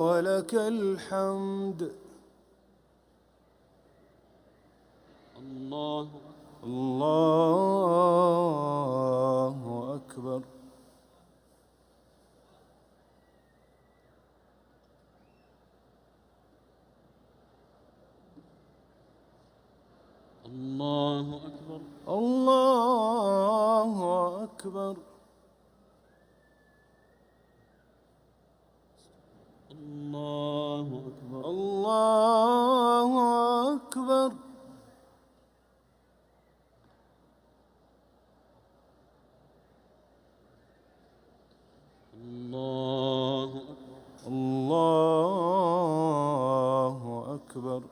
ولك الحمد. الله أكبر. الله أكبر. الله أكبر. الله أكبر. الله أكبر. الله أكبر. الله أكبر.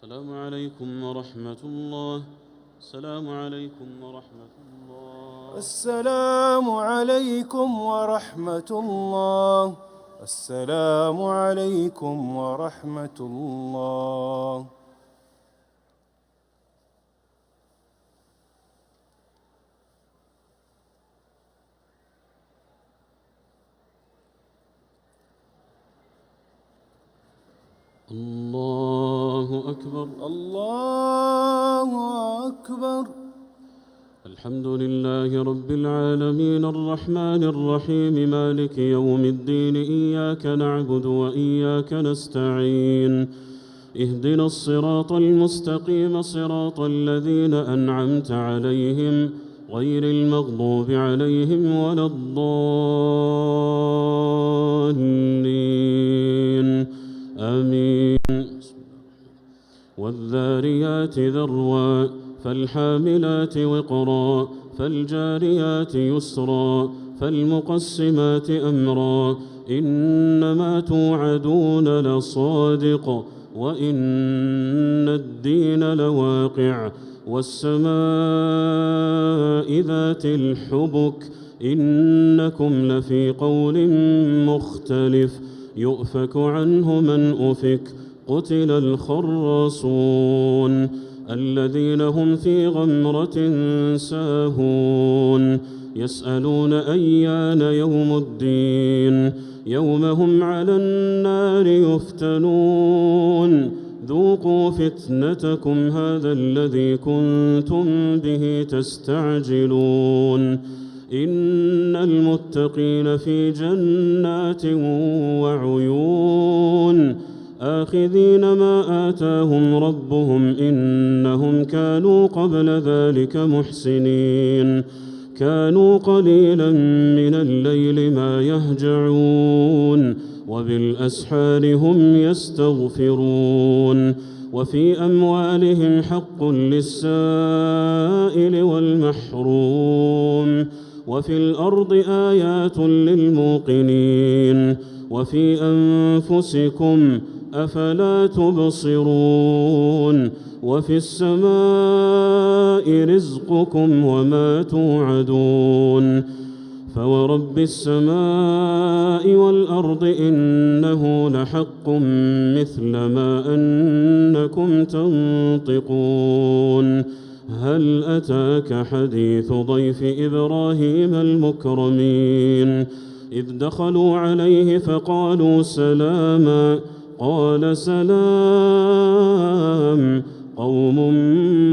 السلام عليكم ورحمة الله. السلام عليكم ورحمة الله. السلام عليكم ورحمة الله. السلام عليكم ورحمة الله. الله أكبر. الله أكبر. الحمد لله رب العالمين الرحمن الرحيم مالك يوم الدين إياك نعبد وإياك نستعين اهدنا الصراط المستقيم صراط الذين أنعمت عليهم غير المغضوب عليهم ولا الضالين آمين. والذاريات ذروا فالحاملات وقرا فالجاريات يسرا فالمقسمات أمرا إنما توعدون لصادق وإن الدين لواقع والسماء ذات الحبك إنكم لفي قول مختلف يؤفك عنه من أفك قتل الخراصون الذين هم في غمرة ساهون يسألون أيان يوم الدين يوم هم على النار يفتنون ذوقوا فتنتكم هذا الذي كنتم به تستعجلون إن المتقين في جنات وعيون آخذين ما آتاهم ربهم إنهم كانوا قبل ذلك محسنين كانوا قليلا من الليل ما يهجعون وبالأسحار هم يستغفرون وفي أموالهم حق للسائل والمحروم وفي الأرض آيات للموقنين وفي أنفسكم أفلا تبصرون وفي السماء رزقكم وما توعدون فورب السماء والأرض إنه لحق مثل ما أنكم تنطقون هل أتاك حديث ضيف إبراهيم المكرمين إذ دخلوا عليه فقالوا سلاما قال سلام قوم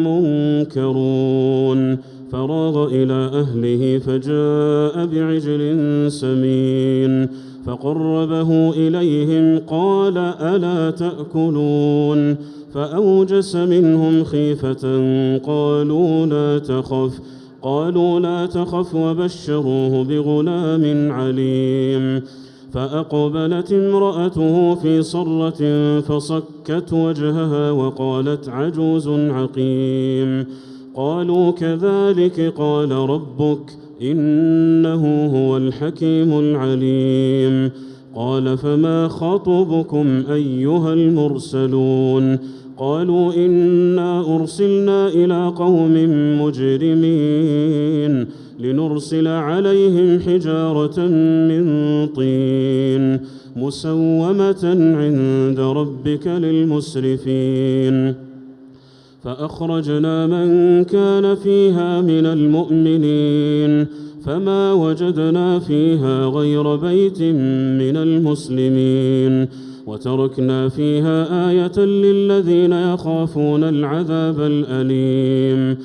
منكرون فراغ إلى أهله فجاء بعجل سمين فقربه إليهم قال ألا تأكلون فأوجس منهم خيفة قالوا لا تخف وبشروه بغلام عليم فأقبلت امرأته في صرة فصكت وجهها وقالت عجوز عقيم قالوا كذلك قال ربك إنه هو الحكيم العليم قال فما خطبكم أيها المرسلون قالوا إنا أرسلنا إلى قوم مجرمين لنرسل عليهم حجارة من طين مسومة عند ربك للمسرفين فأخرجنا من كان فيها من المؤمنين فما وجدنا فيها غير بيت من المسلمين وتركنا فيها آية للذين يخافون العذاب الأليم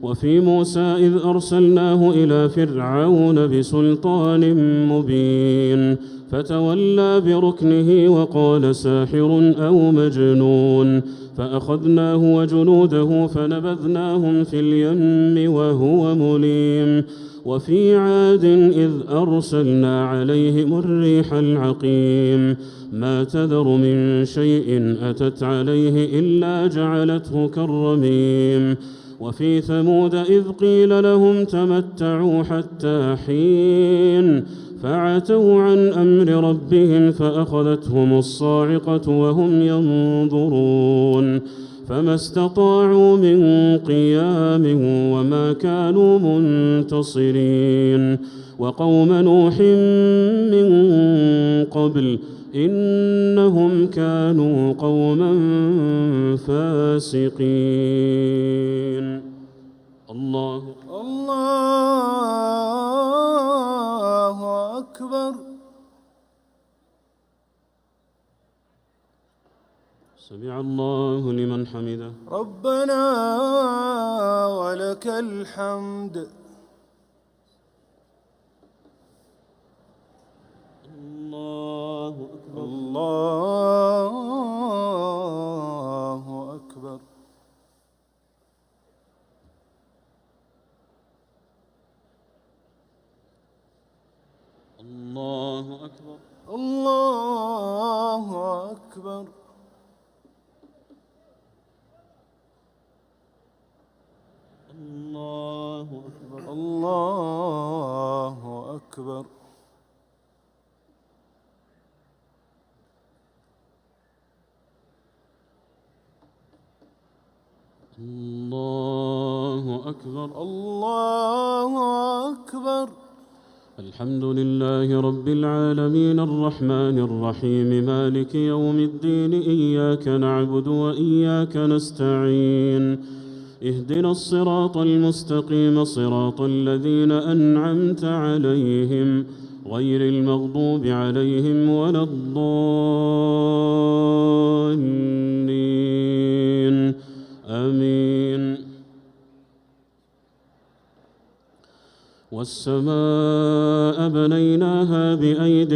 وفي موسى إذ أرسلناه إلى فرعون بسلطان مبين فتولى بركنه وقال ساحر أو مجنون فأخذناه وجنوده فنبذناهم في اليم وهو مليم وفي عاد إذ أرسلنا عليهم الريح العقيم ما تذر من شيء أتت عليه إلا جعلته كالرميم وفي ثمود إذ قيل لهم تمتعوا حتى حين فعتوا عن أمر ربهم فأخذتهم الصاعقة وهم ينظرون فما استطاعوا من قيام وما كانوا منتصرين وقوم نوح من قبل إنهم كانوا قوما فاسقين الله أكبر. سمع الله لمن حمده ربنا ولك الحمد. الله أكبر. الله أكبر. الله أكبر. الله أكبر. الله أكبر. الله أكبر. الله أكبر. الله أكبر. الحمد لله رب العالمين الرحمن الرحيم مالك يوم الدين إياك نعبد وإياك نستعين اهدنا الصراط المستقيم صراط الذين أنعمت عليهم غير المغضوب عليهم ولا الضالين آمين. والسماء بنيناها بأيد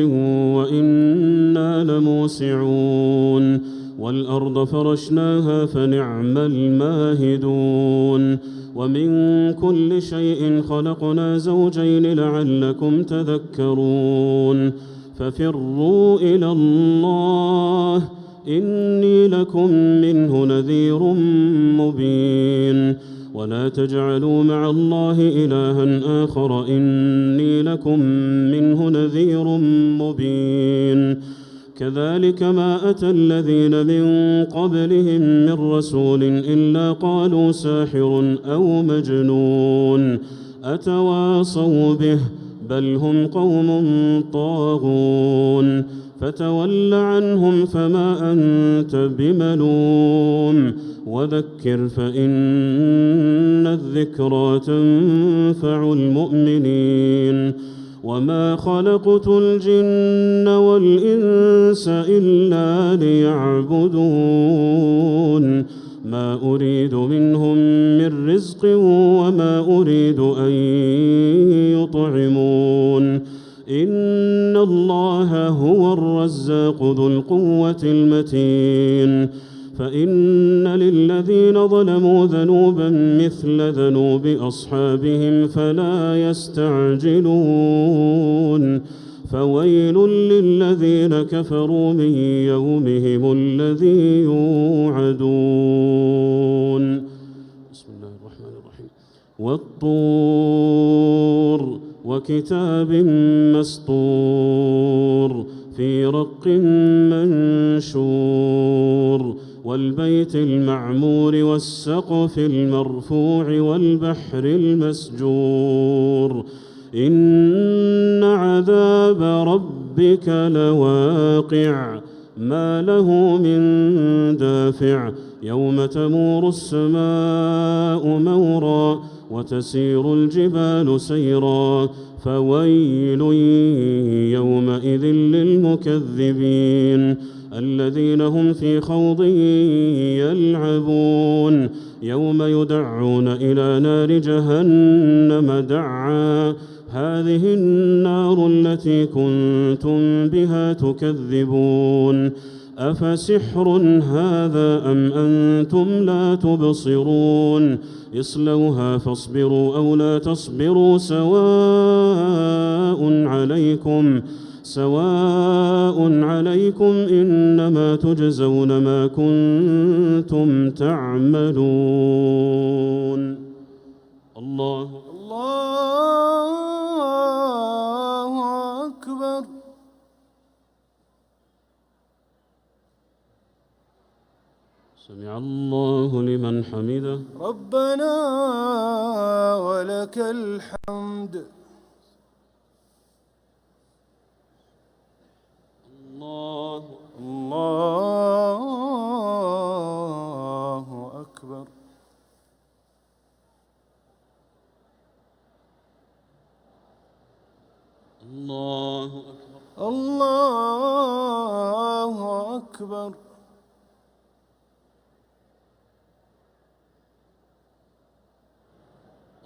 وإنا لموسعون والأرض فرشناها فنعم الماهدون ومن كل شيء خلقنا زوجين لعلكم تذكرون ففروا إلى الله إني لكم منه نذير مبين ولا تجعلوا مع الله إلها آخر إني لكم منه نذير مبين كذلك ما أتى الذين من قبلهم من رسول إلا قالوا ساحر أو مجنون أتواصوا به بل هم قوم طاغون فتول عنهم فما أنت بملوم وذكر فإن الذكرى تنفع المؤمنين وما خلقت الجن والإنس إلا ليعبدون ما أريد منهم من رزق وما أريد أن يطعمون إن الله هو الرزاق ذو القوة المتين فإن للذين ظلموا ذنوبا مثل ذنوب أصحابهم فلا يستعجلون فويل للذين كفروا من يومهم الذي يوعدون. بسم الله الرحمن الرحيم. والطور وكتاب مسطور في رق منشور والبيت المعمور والسقف المرفوع والبحر المسجور إن عذاب ربك لواقع ما له من دافع يوم تمور السماء مورا وتسير الجبال سيرا فويل يومئذ للمكذبين الذين هم في خوض يلعبون يوم يدعون إلى نار جهنم دعا هذه النار التي كنتم بها تكذبون أفسحر هذا أم أنتم لا تبصرون اصلوها فاصبروا أو لا تصبروا سواء عليكم إنما تجزون ما كنتم تعملون الله أكبر. سمع الله لمن حمده ربنا ولك الحمد. الله أكبر. الله أكبر. الله أكبر.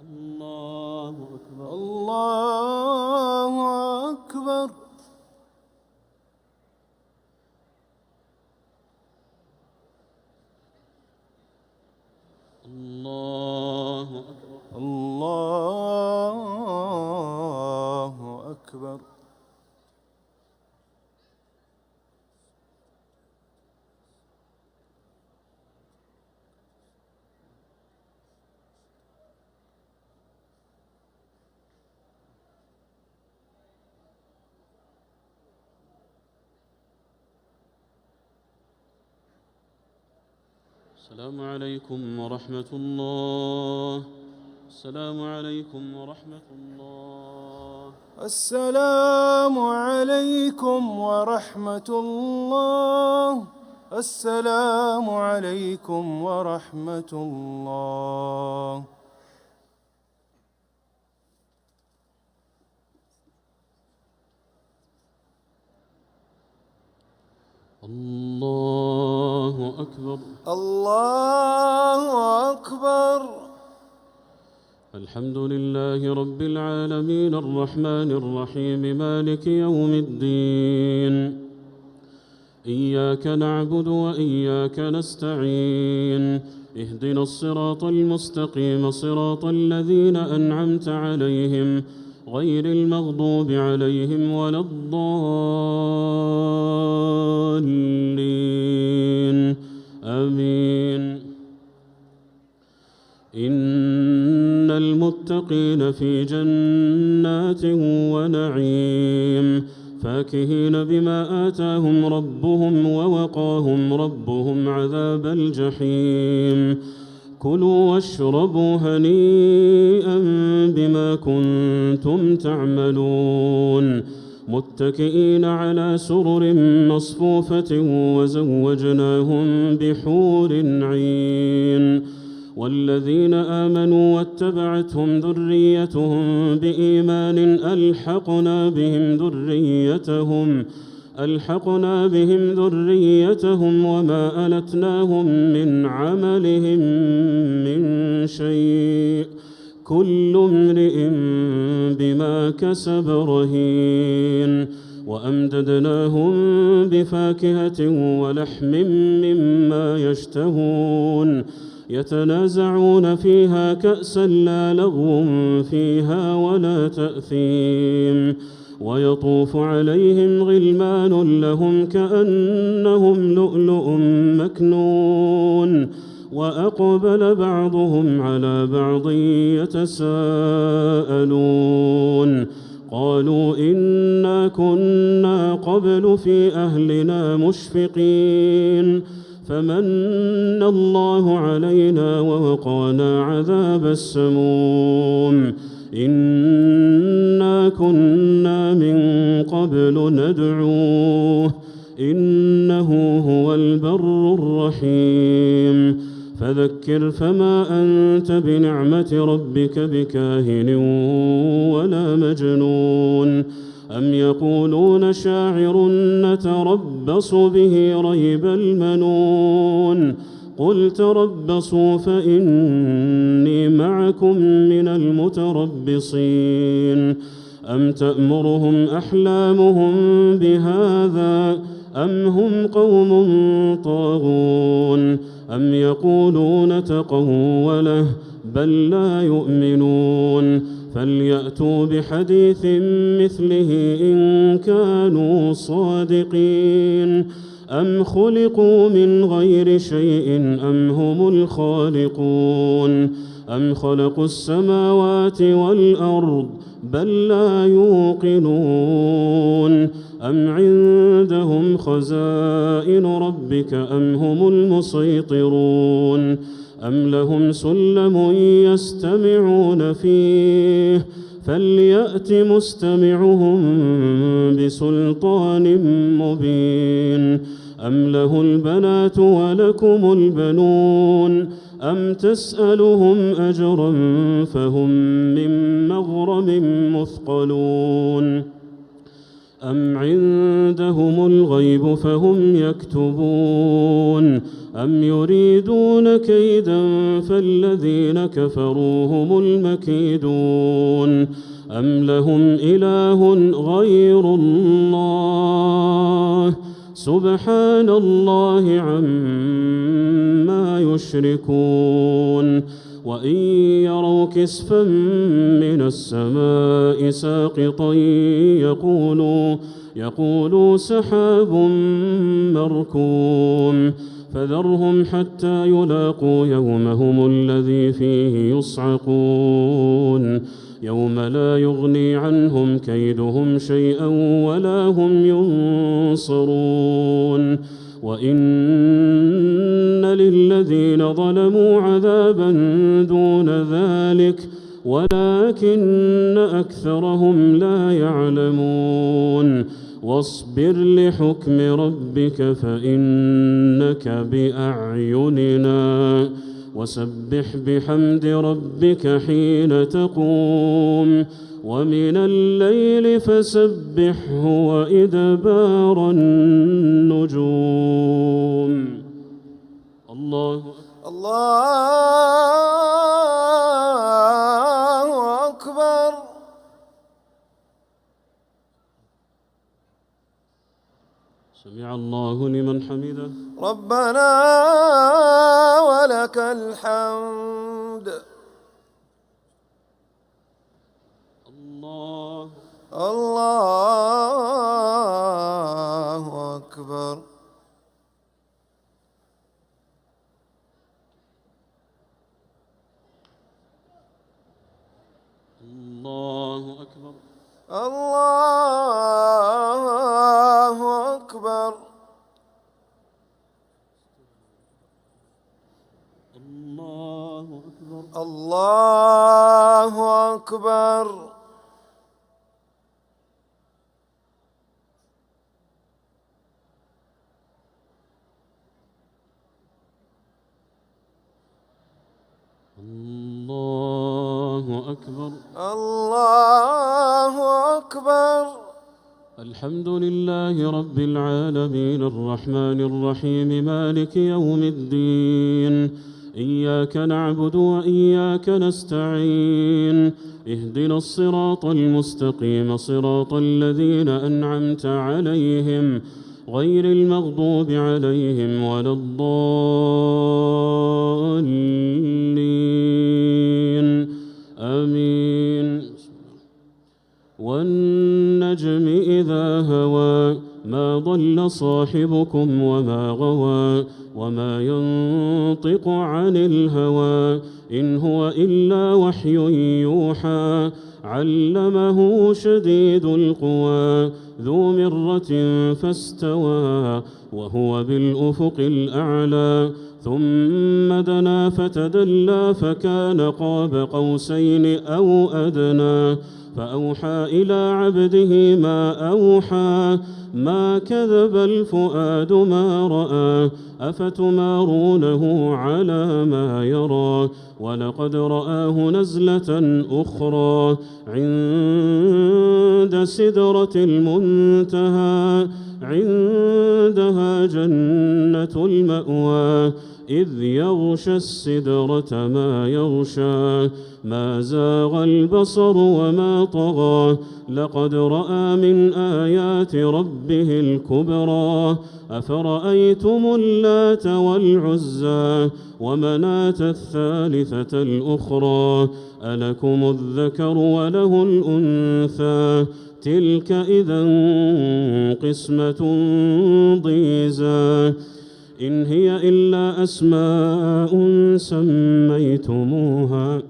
الله أكبر. الله أكبر. الله أكبر. الله أكبر. السلام عليكم ورحمة الله. السلام عليكم ورحمة الله. السلام عليكم ورحمة الله. السلام عليكم ورحمة الله. الله أكبر. الله أكبر. الحمد لله رب العالمين الرحمن الرحيم مالك يوم الدين إياك نعبد وإياك نستعين اهدنا الصراط المستقيم صراط الذين أنعمت عليهم غير المغضوب عليهم ولا الضالين آمين. إن المتقين في جنات ونعيم فاكهين بما آتاهم ربهم ووقاهم ربهم عذاب الجحيم كلوا واشربوا هنيئا بما كنتم تعملون متكئين على سرر مصفوفة وزوجناهم بحور عين والذين آمنوا واتبعتهم ذريتهم بإيمان ألحقنا بهم ذريتهم وما ألتناهم من عملهم من شيء كل امرئ بما كسب رهين وأمددناهم بفاكهة ولحم مما يشتهون يتنازعون فيها كأسا لا لغو فيها ولا تأثيم ويطوف عليهم غلمان لهم كأنهم لؤلؤ مكنون وأقبل بعضهم على بعض يتساءلون قالوا إنا كنا قبل في أهلنا مشفقين فمن الله علينا ووقانا عذاب السموم إنا كنا من قبل ندعوه إنه هو البر الرحيم فذكر فما أنت بنعمة ربك بكاهن ولا مجنون أم يقولون شاعر نتربص به ريب المنون قل تربصوا فإني معكم من المتربصين أم تأمرهم أحلامهم بهذا أم هم قوم طاغون أم يقولون تقوله بل لا يؤمنون فليأتوا بحديث مثله إن كانوا صادقين أم خلقوا من غير شيء أم هم الخالقون أم خلقوا السماوات والأرض بل لا يوقنون أم عندهم خزائن ربك أم هم المسيطرون أم لهم سلم يستمعون فيه فليأت مستمعهم بسلطان مبين أم له البنات ولكم البنون أم تسألهم أجرا فهم من مغرم مثقلون أم عندهم الغيب فهم يكتبون أم يريدون كيدا فالذين كفروا هم المكيدون أم لهم إله غير الله سبحان الله عما يشركون وإن يروا كسفا من السماء ساقطا يقولوا سحاب مركوم فذرهم حتى يلاقوا يومهم الذي فيه يصعقون يوم لا يغني عنهم كيدهم شيئا ولا هم ينصرون وإن للذين ظلموا عذابا دون ذلك ولكن أكثرهم لا يعلمون واصبر لحكم ربك فإنك بأعيننا وسبح بحمد ربك حين تقوم ومن الليل فسبحه وإدبار النجوم الله أكبر. سمع الله لمن حمده ربنا ولك الحمد. الله أكبر. الله أكبر. الله أكبر. الله أكبر. الله أكبر. الله أكبر. الله أكبر. الحمد لله رب العالمين الرحمن الرحيم مالك يوم الدين إياك نعبد وإياك نستعين اهدنا الصراط المستقيم صراط الذين أنعمت عليهم غير المغضوب عليهم ولا الضالين آمين. والنجم إذا هوى ما ضل صاحبكم وما غوى وما ينطق عن الهوى إن هو إلا وحي يوحى علمه شديد القوى ذو مرة فاستوى وهو بالأفق الأعلى ثم دنا فتدلى فكان قاب قوسين أو أدنى فأوحى إلى عبده ما أوحى ما كذب الفؤاد ما رأى أفتمارونه على ما يرى ولقد رآه نزلة أخرى عند سدرة المنتهى عندها جنة المأوى إذ يغشى السدرة ما يغشى ما زاغ البصر وما طغى لقد رأى من آيات ربه الكبرى أفرأيتم اللات والعزى ومناة الثالثة الأخرى ألكم الذكر وله الأنثى تلك إذا قسمة ضيزى إن هي إلا أسماء سميتموها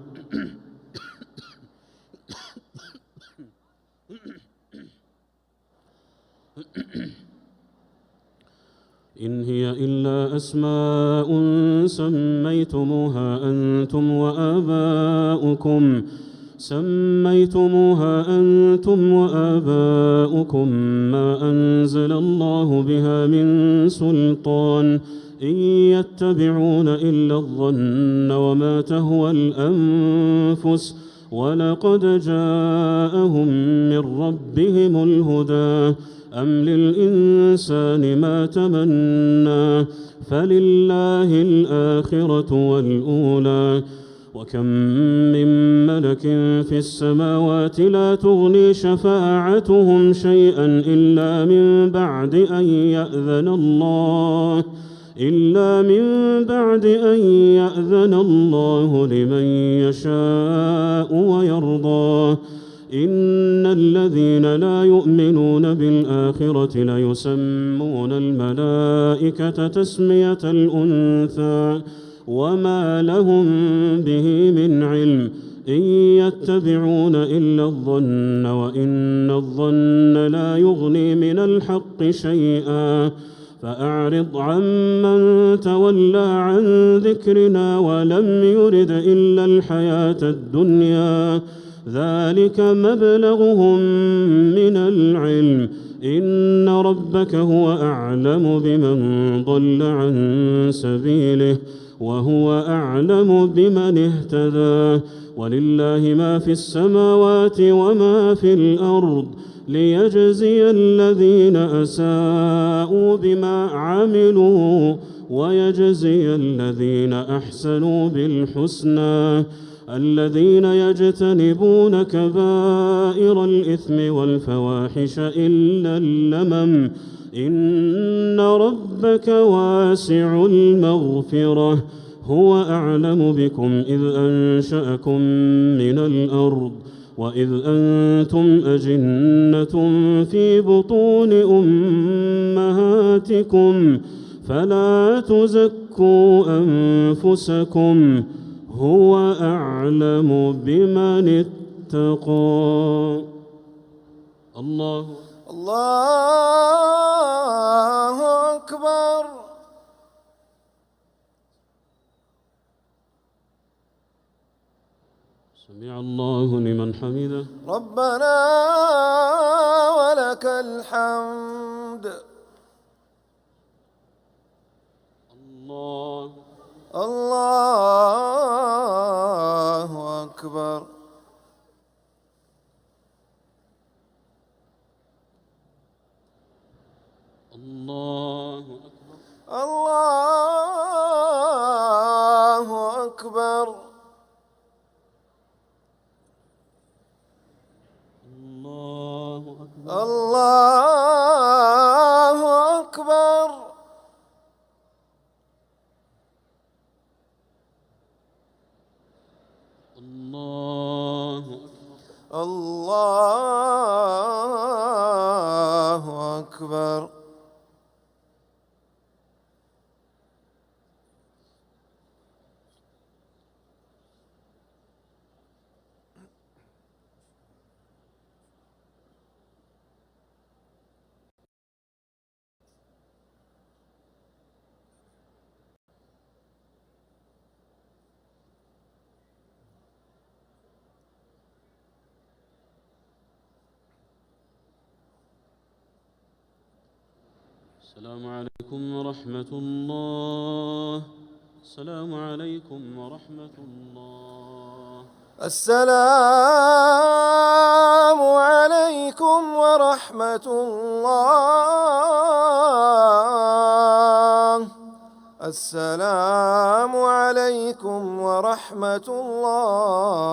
إن هي إلا أسماء سميتموها أنتم وآباؤكم ما أنزل الله بها من سلطان إن يتبعون إلا الظن وما تهوى الأنفس ولقد جاءهم من ربهم الهدى أم للإنسان ما تمنى فلله الآخرة والأولى وكم من ملك في السماوات لا تغني شفاعتهم شيئا إلا من بعد أن يأذن الله لمن يشاء ويرضى إن الذين لا يؤمنون بالآخرة ليسمون الملائكة تسمية الأنثى وما لهم به من علم إن يتبعون إلا الظن وإن الظن لا يغني من الحق شيئا فأعرض عمن تولى عن ذكرنا ولم يرد إلا الحياة الدنيا ذلك مبلغهم من العلم إن ربك هو أعلم بمن ضل عن سبيله وهو أعلم بمن اهتدى ولله ما في السماوات وما في الأرض ليجزي الذين أساءوا بما عملوا ويجزي الذين أحسنوا بالحسنى الذين يجتنبون كبائر الإثم والفواحش إلا اللمم إن ربك واسع المغفرة هو أعلم بكم إذ أنشأكم من الأرض وإذ أنتم أجنة في بطون أمهاتكم فلا تزكوا أنفسكم هو أعلم بمن اتقى الله أكبر سمع الله لمن حمده ربنا ولك الحمد الله أكبر الله أكبر الله أكبر الله أكبر السلام عليكم ورحمة الله. السلام عليكم ورحمة الله. السلام عليكم ورحمة الله. السلام عليكم ورحمة الله.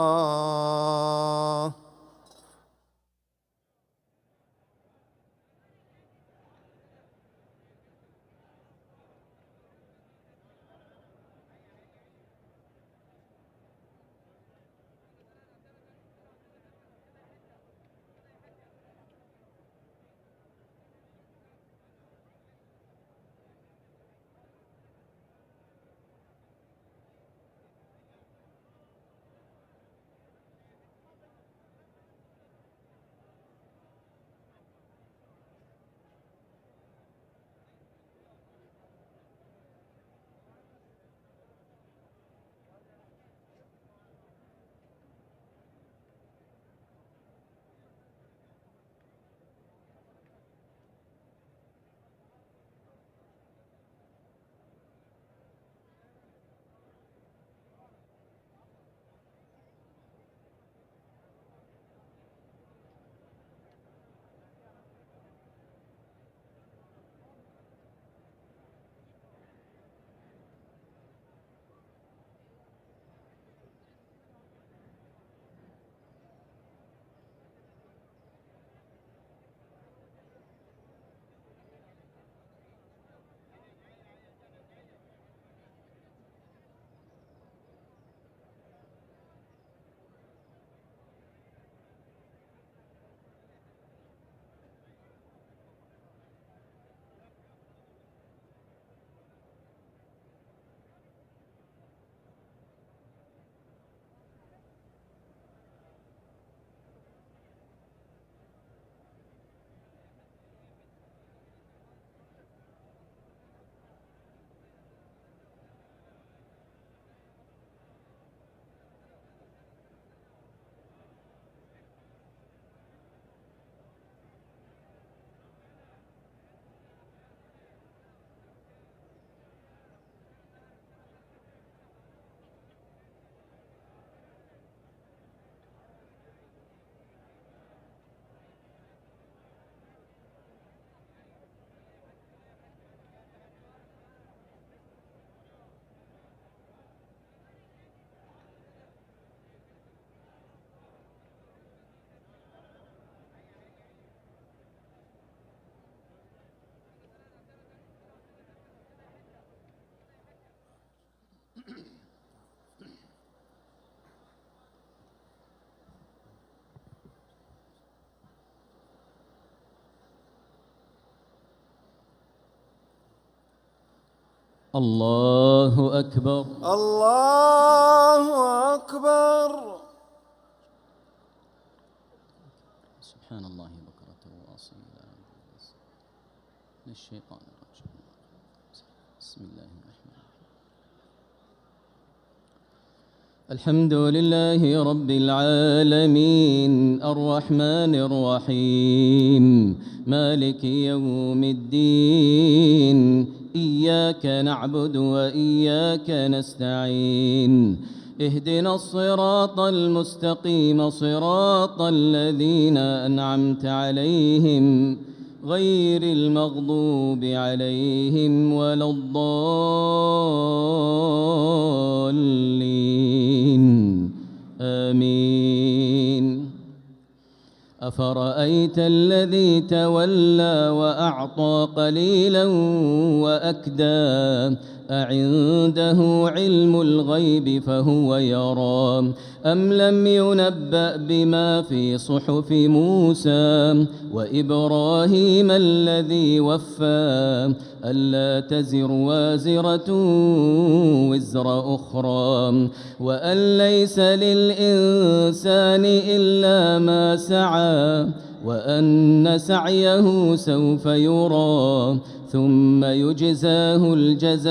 الله أكبر. الله أكبر. سبحان الله بكرة وأصيلا. من الشيطان الرجيم. بسم الله الرحمن الرحيم. الحمد لله رب العالمين الرحمن الرحيم مالك يوم الدين إياك نعبد وإياك نستعين اهدنا الصراط المستقيم صراط الذين أنعمت عليهم غير المغضوب عليهم ولا الضالين آمين. أفرأيت الذي تولى وأعطى قليلا وأكدى أعنده علم الغيب فهو يرى أم لم ينبأ بما في صحف موسى وإبراهيم الذي وفى ألا تزر وازرة وزر أخرى وأن ليس للإنسان إلا ما سعى وأن سعيه سوف يرى ثم يجزاه الجزاء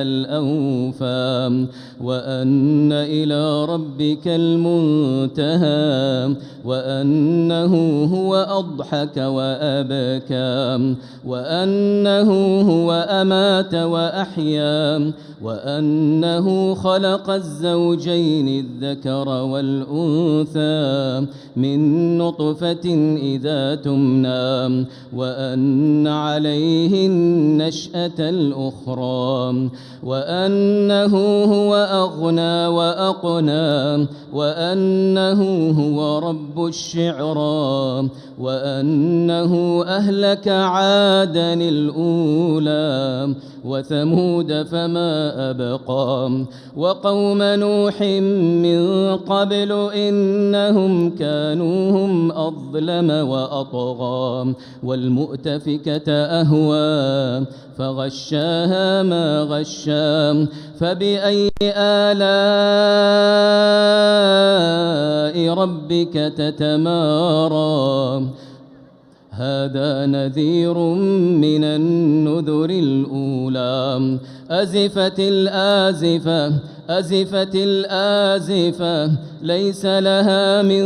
الأوفى وأن إلى ربك المنتهى وأنه هو أضحك وأبكى وأنه هو أمات وأحيا وأنه خلق الزوجين الذكر والأنثى من نطفة إذا تمنى وأن عليه النشأة الأخرى وأنه هو أغنى وأقنى وأنه هو رب الشعرى وأنه أهلك عادا الأولى وثمود فما أبقى وقوم نوح من قبل إنهم كانوا هم أظلم وأطغى والمؤتفكة أهوى فغشاها ما غشا فبأي آلاء ربك تتمارى هذا نذير من النذر الأولى أزفت الآزفة أزفت الآزفة ليس لها من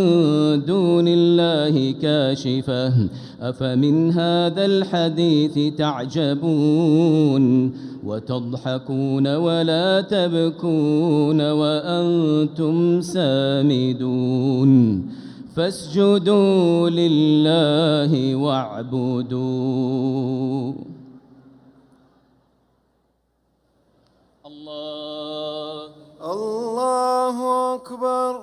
دون الله كاشفة أفمن هذا الحديث تعجبون وتضحكون ولا تبكون وأنتم سامدون فاسجدوا لله واعبدوا الله أكبر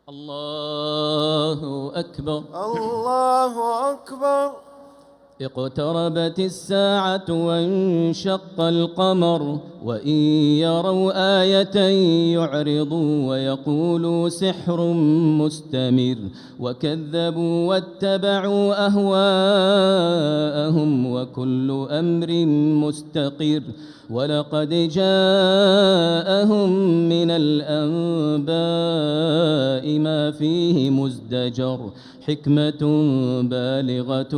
الله أكبر الله أكبر اقتربت الساعة وانشق القمر وإن يروا آية يعرضوا ويقولوا سحر مستمر وكذبوا واتبعوا أهواءهم وكل أمر مستقر ولقد جاءهم من الأنباء ما فيه مزدجر حكمة بالغة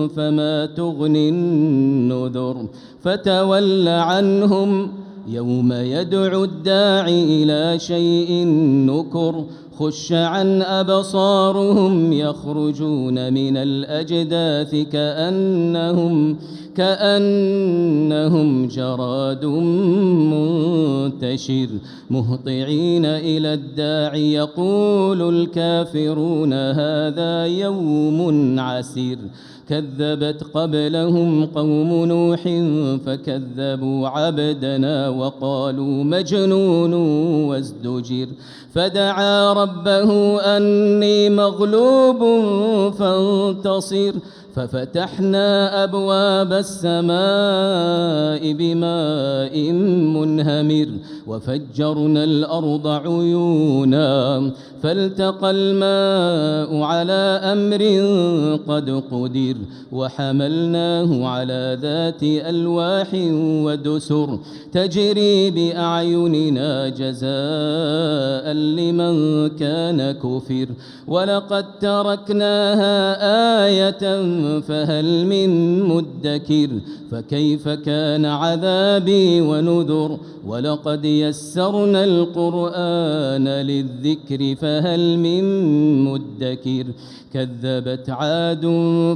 فما تغني النذر فتول عنهم يوم يدعو الداعي إلى شيء نكر خش عن أبصارهم يخرجون من الأجداث كأنهم جراد منتشر مهطعين إلى الداعي يقول الكافرون هذا يوم عسير كذبت قبلهم قوم نوح فكذبوا عبدنا وقالوا مجنون وازدجر فدعا ربه أني مغلوب فانتصر ففتحنا أبواب السماء بماء منهمر وفجرنا الأرض عيونا فالتقى الماء على أمر قد قدر وحملناه على ذات ألواح ودسر تجري بأعيننا جزاء لمن كان كفر ولقد تركناها آية فهل من مدكر فكيف كان عذابي ونذر ولقد يسرنا القرآن للذكر فهل من مدكر كذبت عاد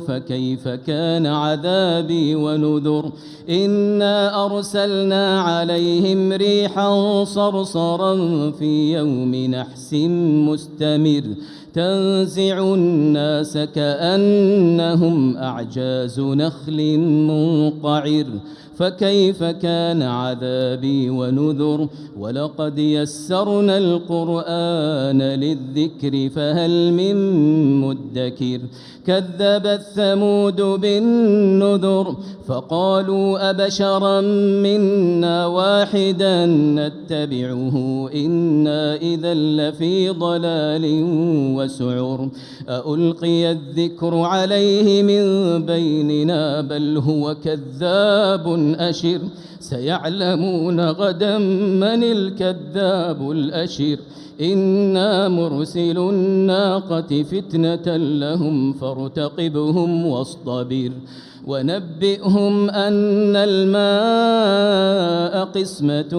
فكيف كان عذابي ونذر إنا أرسلنا عليهم ريحا صرصرا في يوم نحس مستمر تنزع الناس كأنهم أعجاز نخل منقعر فكيف كان عذابي ونذر ولقد يسرنا القرآن للذكر فهل من مدكر كذبت ثمود بالنذر فقالوا أبشرا منا واحدا نتبعه إنا إذا لفي ضلال وسعر ألقي الذكر عليه من بيننا بل هو كذاب أشر سيعلمون غدا من الكذاب الأشر إنا مرسل الناقة فتنة لهم فارتقبهم واصطبر ونبئهم أن الماء قسمة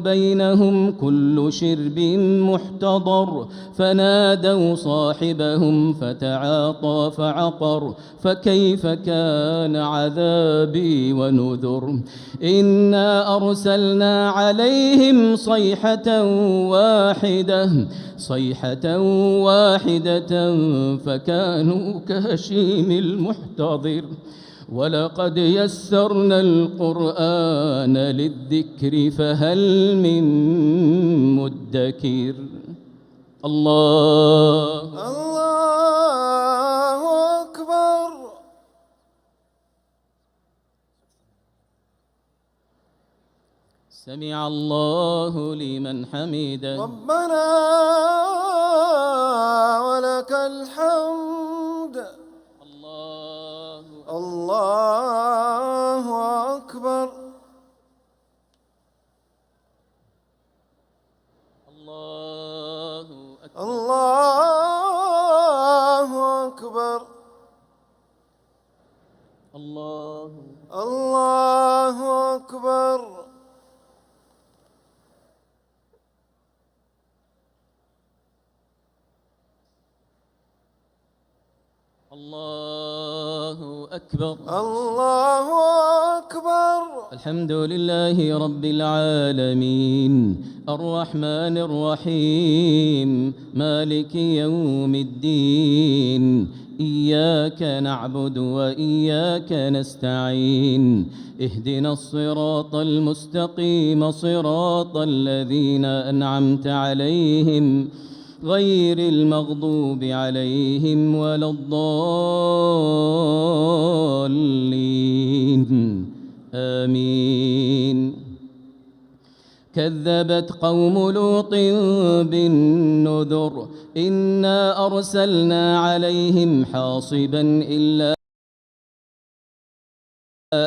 بينهم كل شرب محتضر فنادوا صاحبهم فتعاطى فعقر فكيف كان عذابي ونذر إنا أرسلنا عليهم صيحة واحدة فكانوا كهشيم المحتضر ولقد يسرنا القرآن للذكر فهل من مدكر الله أكبر. سمع الله لمن حمده ربنا ولك الحمد. الله أكبر. الله أكبر. الله أكبر. الله أكبر. الله أكبر. الحمد لله رب العالمين الرحمن الرحيم مالك يوم الدين إياك نعبد وإياك نستعين اهدنا الصراط المستقيم صراط الذين أنعمت عليهم غير المغضوب عليهم ولا الضالين آمين. كذبت قوم لوط بالنذر إنا أرسلنا عليهم حاصبا إلا